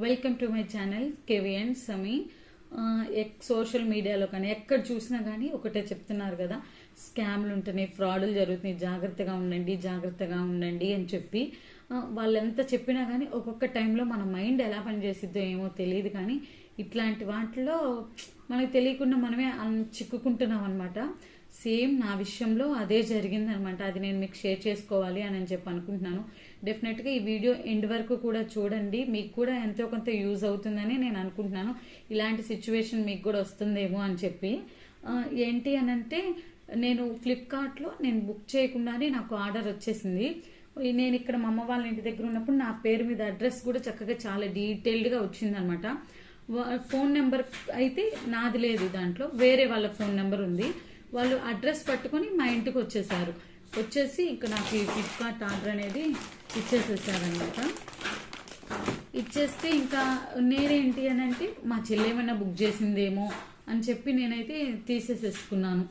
Welcome to my channel KVN Sami. Social మీడియాలో కానీ ఎక్కడ చూసినా కానీ ఒకటే చెప్తున్నారు కదా, స్కామ్లు ఉంటున్నాయి, ఫ్రాడ్లు జరుగుతున్నాయి, జాగ్రత్తగా ఉండండి అని చెప్పి వాళ్ళు ఎంత చెప్పినా కానీ ఒక్కొక్క టైంలో మన మైండ్ ఎలా పనిచేసిద్దో ఏమో తెలియదు. కానీ ఇట్లాంటి వాటిలో మనకు తెలియకుండా మనమే చిక్కుకుంటున్నాం అనమాట. సేమ్ నా విషయంలో అదే జరిగింది అనమాట. అది నేను మీకు షేర్ చేసుకోవాలి అని చెప్పి అనుకుంటున్నాను. డెఫినెట్గా ఈ వీడియో ఎండ్ వరకు కూడా చూడండి, మీకు కూడా ఎంతో కొంత యూజ్ అవుతుందని నేను అనుకుంటున్నాను. ఇలాంటి సిచ్యువేషన్ మీకు కూడా వస్తుందేమో అని చెప్పి. ఏంటి అని అంటే, నేను ఫ్లిప్కార్ట్లో నేను బుక్ చేయకుండానే నాకు ఆర్డర్ వచ్చేసింది. నేను ఇక్కడ మా అమ్మ వాళ్ళ ఇంటి దగ్గర ఉన్నప్పుడు నా పేరు మీద అడ్రస్ కూడా చక్కగా చాలా డీటెయిల్డ్గా వచ్చింది అనమాట. ఫోన్ నెంబర్ అయితే నాది లేదు, దాంట్లో వేరే వాళ్ళ ఫోన్ నెంబర్ ఉంది. వాళ్ళు అడ్రస్ పట్టుకొని మా ఇంటికి వచ్చేసి ఇక్కడ నాకు ఈ ఫ్లిప్కార్ట్ ఆర్డర్ అనేది ఇచ్చేసేసారనమాట. ఇచ్చేస్తే ఇంకా నేనేంటి అని అంటే, మా చెల్లి ఏమైనా బుక్ చేసిందేమో అని చెప్పి నేనైతే తీసేసేసుకున్నాను.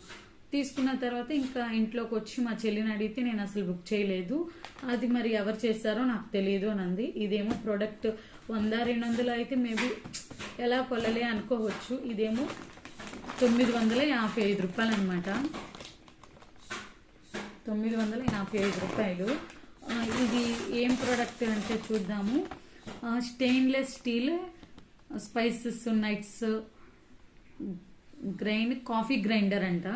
తీసుకున్న తర్వాత ఇంకా ఇంట్లోకి వచ్చి మా చెల్లిని అడిగితే నేను అసలు బుక్ చేయలేదు, అది మరి ఎవరు చేస్తారో నాకు తెలియదు అని అంది. ఇదేమో ప్రోడక్ట్ 100-200 అయితే మేబీ ఎలా కొల్లలే అనుకోవచ్చు. ఇదేమో 955 రూపాయలు అనమాట. 955 రూపాయలు. ఇది ఏం ప్రోడక్ట్ అంటే చూద్దాము. Stainless steel spices nights coffee grinder అంట.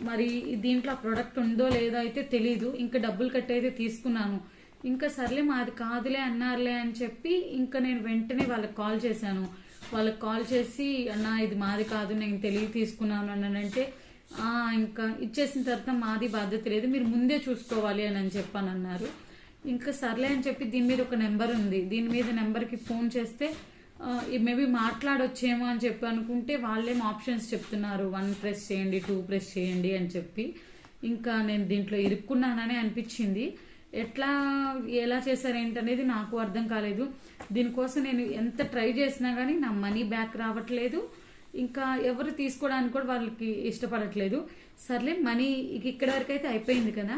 మరి దీంట్లో ఆ ప్రోడక్ట్ ఉందో లేదో అయితే తెలీదు. ఇంకా డబ్బులు కట్టి అయితే తీసుకున్నాను. ఇంకా సర్లే మాది కాదులే అన్నారులే అని చెప్పి ఇంకా నేను వెంటనే వాళ్ళకి కాల్ చేశాను. వాళ్ళకి కాల్ చేసి, అన్నా ఇది మాది కాదు, నేను తెలియ తీసుకున్నాను అన్నానంటే, ఇంకా ఇచ్చేసిన తర్వాత మాది బాధ్యత లేదు, మీరు ముందే చూసుకోవాలి అని చెప్పాను అన్నారు. ఇంకా సర్లే అని చెప్పి దీని మీద ఒక నెంబర్ ఉంది, దీని మీద నెంబర్కి ఫోన్ చేస్తే మేబీ మాట్లాడొచ్చేమో అని చెప్పి అనుకుంటే వాళ్ళేమో ఆప్షన్స్ చెప్తున్నారు, 1 ప్రెస్ చేయండి, 2 ప్రెస్ చేయండి అని చెప్పి. ఇంకా నేను దీంట్లో ఇరుక్కున్నానని అనిపించింది. ఎలా చేశారు ఏంటనేది నాకు అర్థం కాలేదు. దీనికోసం నేను ఎంత ట్రై చేసినా కానీ నా మనీ బ్యాక్ రావట్లేదు. ఇంకా ఎవరు తీసుకోవడానికి కూడా వాళ్ళకి ఇష్టపడట్లేదు. సర్లే మనీ ఇక్కడ వరకు అయితే అయిపోయింది కదా,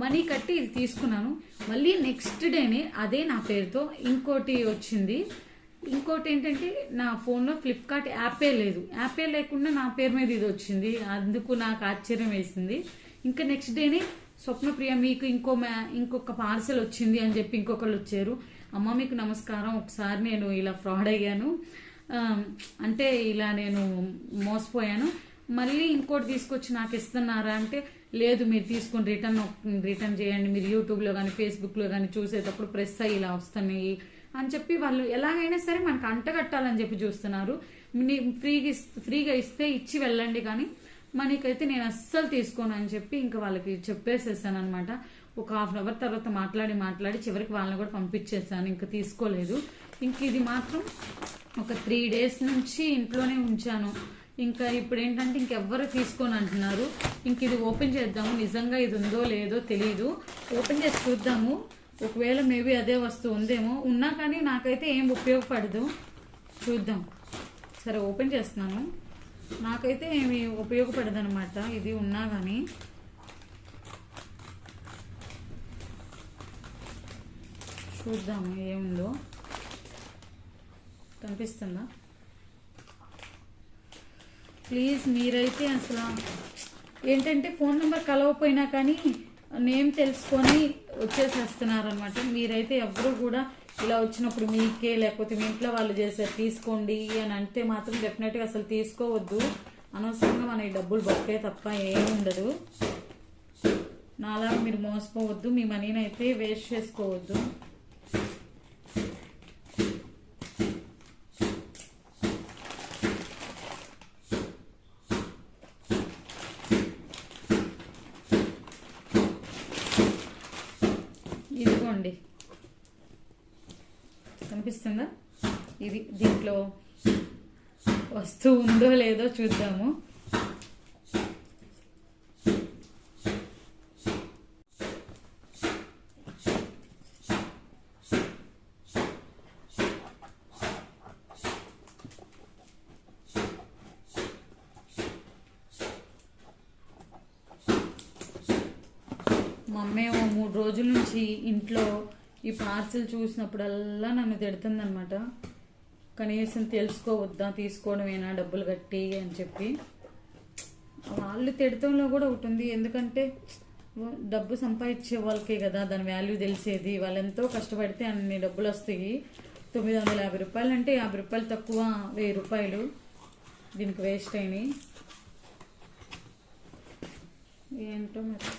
మనీ కట్టి ఇది తీసుకున్నాను. మళ్ళీ నెక్స్ట్ డేనే అదే నా పేరుతో ఇంకోటి వచ్చింది. ఇంకోటి ఏంటంటే, నా ఫోన్లో ఫ్లిప్కార్ట్ యాపే లేదు, యాపే లేకుండా నా పేరు మీద ఇది వచ్చింది. అందుకు నాకు ఆశ్చర్యం వేసింది. ఇంకా నెక్స్ట్ డేనే స్వప్నప్రియ మీకు ఇంకొక పార్సెల్ వచ్చింది అని చెప్పి ఇంకొకళ్ళు వచ్చారు. అమ్మ మీకు నమస్కారం, ఒకసారి నేను ఇలా ఫ్రాడ్ అయ్యాను, అంటే ఇలా నేను మోసపోయాను, మళ్ళీ ఇంకోటి తీసుకొచ్చి నాకు ఇస్తున్నారా అంటే, లేదు మీరు తీసుకొని రిటర్న్ చేయండి, మీరు యూట్యూబ్లో కానీ ఫేస్బుక్లో కానీ చూసేటప్పుడు ప్రెస్ అయ్యి ఇలా వస్తున్నాయి అని చెప్పి వాళ్ళు ఎలాగైనా సరే మనకు అంటగట్టాలని చెప్పి చూస్తున్నారు. ఫ్రీగా ఇస్తే ఇచ్చి వెళ్ళండి, కానీ మనకైతే నేను అస్సలు తీసుకోను అని చెప్పి ఇంకా వాళ్ళకి చెప్పేసేసాను అనమాట. ఒక ½ అవర్ తర్వాత మాట్లాడి చివరికి వాళ్ళని కూడా పంపించేసాను, ఇంకా తీసుకోలేదు. ఇంక ఇది మాత్రం ఒక 3 డేస్ నుంచి ఇంట్లోనే ఉంచాను. ఇంకా ఇప్పుడు ఏంటంటే ఇంకెవ్వరు తీసుకొని అంటున్నారు. ఇంక ఇది ఓపెన్ చేద్దాము, నిజంగా ఇది ఉందో లేదో తెలియదు, ఓపెన్ చేసి చూద్దాము. ఒకవేళ మేబీ అదే వస్తువు ఉందేమో, ఉన్నా కానీ నాకైతే ఏం ఉపయోగపడదు, చూద్దాం. సరే ఓపెన్ చేస్తున్నాను. నాకైతే ఏమి ఉపయోగపడదు అనమాట ఇది ఉన్నా కానీ. చూద్దాము ఏముందో. కనిపిస్తుందా? ప్లీజ్ మీరైతే అసలు ఏంటంటే ఫోన్ నెంబర్ కలవపోయినా కానీ నేమ్ తెలుసుకొని వచ్చేసేస్తున్నారు అనమాట. మీరైతే ఎవరు కూడా ఇలా వచ్చినప్పుడు మీకే లేకపోతే మీ ఇంట్లో వాళ్ళు చేసారు తీసుకోండి అని అంటే మాత్రం డెఫినెట్గా అసలు తీసుకోవద్దు. అనవసరంగా మన డబ్బులు బొక్కే తప్ప ఏముండదు. నాలాగా మీరు మోసపోవద్దు, మీ మనీని అయితే వేస్ట్ చేసుకోవద్దు. ఇదిగోండి, కనిపిస్తుందా? ఇది దీంట్లో వస్తువు ఉందో లేదో చూద్దాము. మా అమ్మ 3 రోజుల నుంచి ఇంట్లో ఈ పార్సిల్ చూసినప్పుడల్లా నన్ను తిడుతుందనమాట. కనీసం తెలుసుకోవద్దా, తీసుకోవడమేనా డబ్బులు కట్టి అని చెప్పి. వాళ్ళు తిడతంలో కూడా ఒకటి ఉంది. ఎందుకంటే డబ్బు సంపాదించే వాళ్ళకే కదా దాని వాల్యూ తెలిసేది. వాళ్ళు ఎంతో కష్టపడితే అన్ని డబ్బులు వస్తాయి. 950 రూపాయలు అంటే 50 రూపాయలు తక్కువ, 1000 రూపాయలు దీనికి వేస్ట్ అయినాయి. ఏంటో మరి.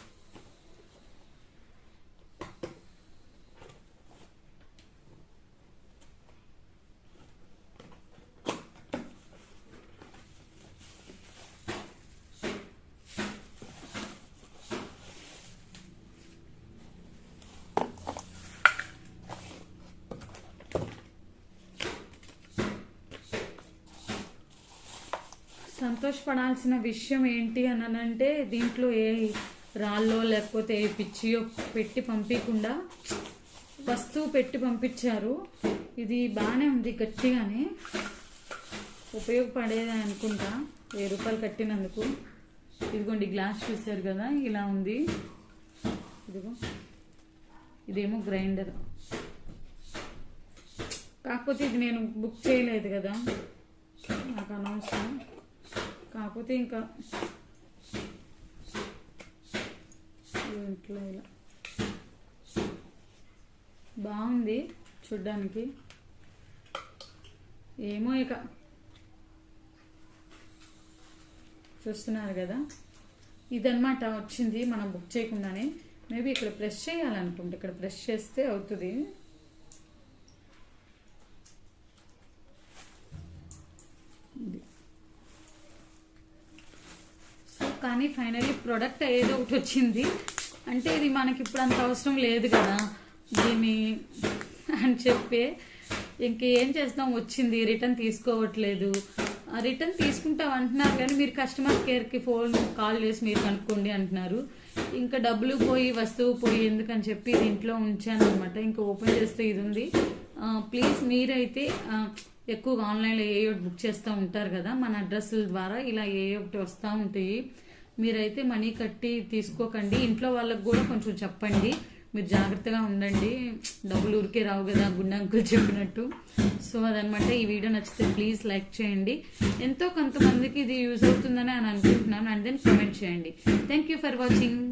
సంతోషపడాల్సిన విషయం ఏంటి అని అంటే దీంట్లో ఏ రాళ్ళో లేకపోతే ఏ పిచ్చియో పెట్టి పంపించకుండా వస్తువు పెట్టి పంపించారు. ఇది బాగానే ఉంది, గట్టిగానే ఉపయోగపడేది అనుకుంటా 1000 రూపాయలు కట్టినందుకు. ఇదిగోండి గ్లాస్ చూసారు కదా, ఇలా ఉంది. ఇదిగో ఇదేమో గ్రైండర్. కాకపోతే ఇది నేను బుక్ చేయలేదు కదా, నాకు అనవసరం. కాకపోతే ఇంకా ఇంట్లో ఇలా బాగుంది చూడ్డానికి. ఏమో ఇక చూస్తున్నారు కదా, ఇదన్నమాట వచ్చింది మనం బుక్ చేయకుండానే. మేబీ ఇక్కడ ప్రెస్ చేయాలనుకుంటే, ఇక్కడ ప్రెస్ చేస్తే అవుతుంది. కానీ ఫైనల్లీ ప్రోడక్ట్ ఏదో ఒకటి వచ్చింది. అంటే ఇది మనకి ఇప్పుడు అంత అవసరం లేదు కదా దీన్ని అని చెప్పి ఇంకేం చేస్తాం, వచ్చింది. రిటర్న్ తీసుకోవట్లేదు. రిటర్న్ తీసుకుంటాం అంటున్నారు కానీ మీరు కస్టమర్ కేర్కి కాల్ చేసి మీరు కనుక్కోండి అంటున్నారు. ఇంకా డబ్బులు పోయి వస్తువు పోయి ఎందుకని చెప్పి ఇది ఇంట్లో ఉంచాను అనమాట. ఇంకా ఓపెన్ చేస్తే ఇది ఉంది. ప్లీజ్ మీరైతే ఎక్కువగా ఆన్లైన్లో ఏ ఒకటి బుక్ చేస్తూ ఉంటారు కదా, మన అడ్రస్ల ద్వారా ఇలా ఏ ఒకటి వస్తూ ఉంటాయి. మీరైతే మనీ కట్టి తీసుకోకండి. ఇంట్లో వాళ్ళకు కూడా కొంచెం చెప్పండి, మీరు జాగ్రత్తగా ఉండండి. డబ్బులు ఊరికే రావు కదా, గుండె అంకుల్ చెప్పినట్టు. సో అదనమాట. ఈ వీడియో నచ్చితే ప్లీజ్ లైక్ చేయండి. ఎంతో కొంతమందికి ఇది యూజ్ అవుతుందని అని అనుకుంటున్నాను. అండ్ దెన్ కామెంట్ చేయండి. Thank you for watching.